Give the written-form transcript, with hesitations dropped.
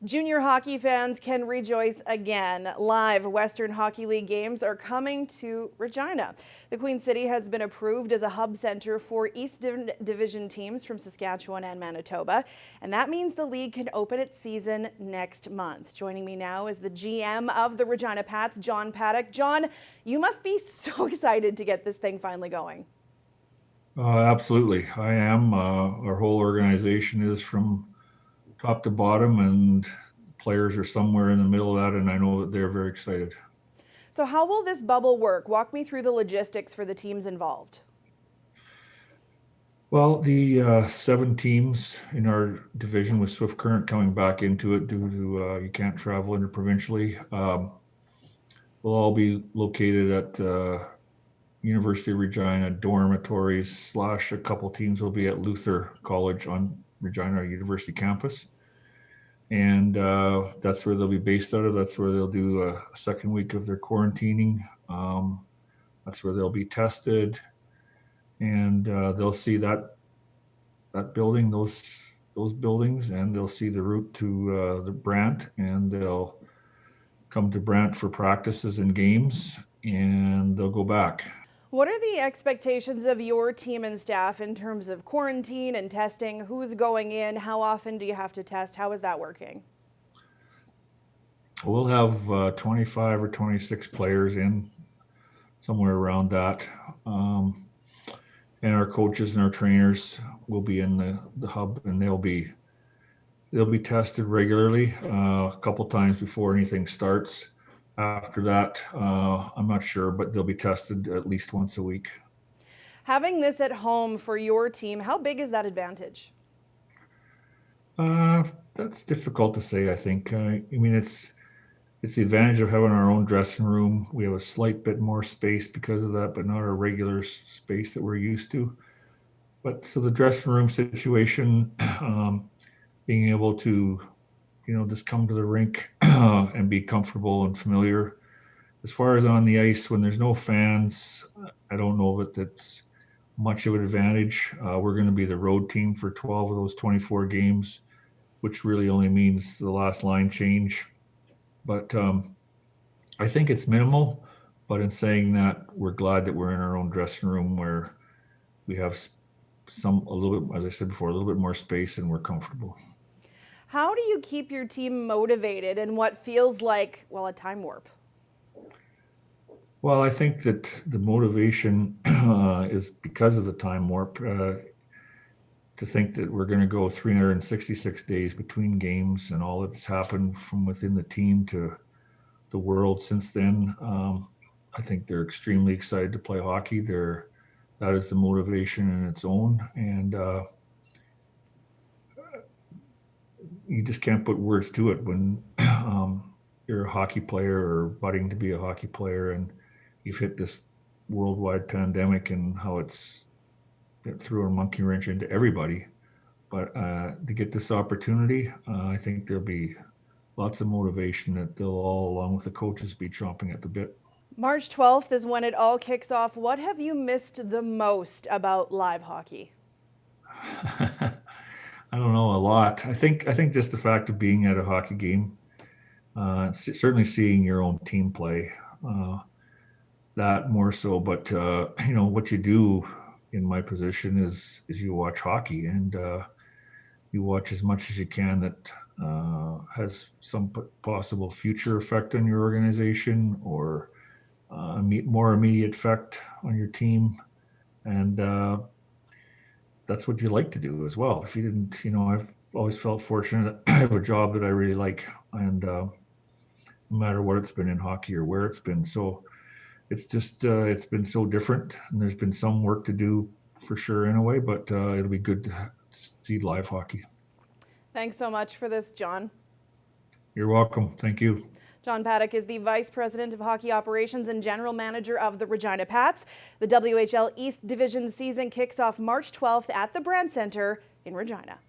Junior hockey fans can rejoice again. Live Western Hockey League games are coming to Regina. The Queen City has been approved as a hub center for East Division teams from Saskatchewan and Manitoba, and that means the league can open its season next month. Joining me now is the GM of the Regina Pats, John Paddock. John, you must be so excited to get this thing finally going. Absolutely. I am. Our whole organization is from top to bottom, and players are somewhere in the middle of that, and I know that they're very excited. So how will this bubble work? Walk me through the logistics for the teams involved. Well, the 7 teams in our division with Swift Current coming back into it due to you can't travel interprovincially will all be located at University of Regina dormitories / a couple teams will be at Luther College on Regina University campus. And that's where they'll be based out of. That's where they'll do a second week of their quarantining. That's where they'll be tested, and they'll see that building, those buildings, and they'll see the route to the Brant, and they'll come to Brant for practices and games, and they'll go back. What are the expectations of your team and staff in terms of quarantine and testing? Who's going in? How often do you have to test? How is that working? We'll have 25 or 26 players in, somewhere around that. And our coaches and our trainers will be in the hub, and they'll be tested regularly, a couple times before anything starts. After that, I'm not sure, but they'll be tested at least once a week. Having this at home for your team, how big is that advantage? That's difficult to say, I think. I mean, it's the advantage of having our own dressing room. We have a slight bit more space because of that, but not our regular space that we're used to. But so the dressing room situation, being able to just come to the rink and be comfortable and familiar. As far as on the ice, when there's no fans, I don't know that that's much of an advantage. We're going to be the road team for 12 of those 24 games, which really only means the last line change. But I think it's minimal. But in saying that, we're glad that we're in our own dressing room where we have a little bit, as I said before, a little bit more space, and we're comfortable. How do you keep your team motivated in what feels like, well, a time warp? Well, I think that the motivation is because of the time warp. To think that we're going to go 366 days between games and all that's happened from within the team to the world since then, I think they're extremely excited to play hockey. That is the motivation in its own, and you just can't put words to it when you're a hockey player or budding to be a hockey player, and you've hit this worldwide pandemic and how it threw a monkey wrench into everybody. But to get this opportunity, I think there'll be lots of motivation that they'll all, along with the coaches, be chomping at the bit. March 12th is when it all kicks off. What have you missed the most about live hockey? I don't know, a lot. I think just the fact of being at a hockey game, certainly seeing your own team play, that more so. But what you do in my position is you watch hockey, and you watch as much as you can that has some possible future effect on your organization or more immediate effect on your team, and that's what you like to do as well. If you didn't, I've always felt fortunate. I have a job that I really like, and no matter what it's been in hockey or where it's been. So it's just, it's been so different, and there's been some work to do for sure in a way, but it'll be good to see live hockey. Thanks so much for this, John. You're welcome. Thank you. John Paddock is the Vice President of Hockey Operations and General Manager of the Regina Pats. The WHL East Division season kicks off March 12th at the Brand Center in Regina.